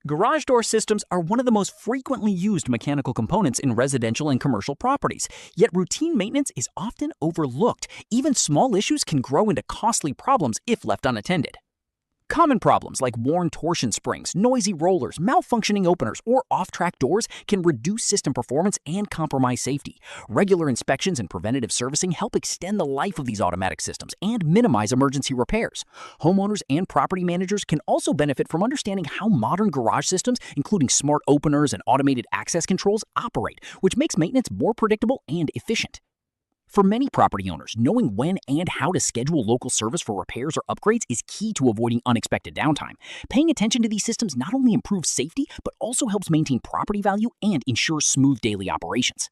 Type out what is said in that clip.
Garage door systems are one of the most frequently used mechanical components in residential and commercial properties, yet routine maintenance is often overlooked. Even small issues can grow into costly problems if left unattended. Common problems like worn torsion springs, noisy rollers, malfunctioning openers, or off-track doors can reduce system performance and compromise safety. Regular inspections and preventative servicing help extend the life of these automatic systems and minimize emergency repairs. Homeowners and property managers can also benefit from understanding how modern garage systems, including smart openers and automated access controls, operate, which makes maintenance more predictable and efficient. For many property owners, knowing when and how to schedule local service for repairs or upgrades is key to avoiding unexpected downtime. Paying attention to these systems not only improves safety, but also helps maintain property value and ensures smooth daily operations.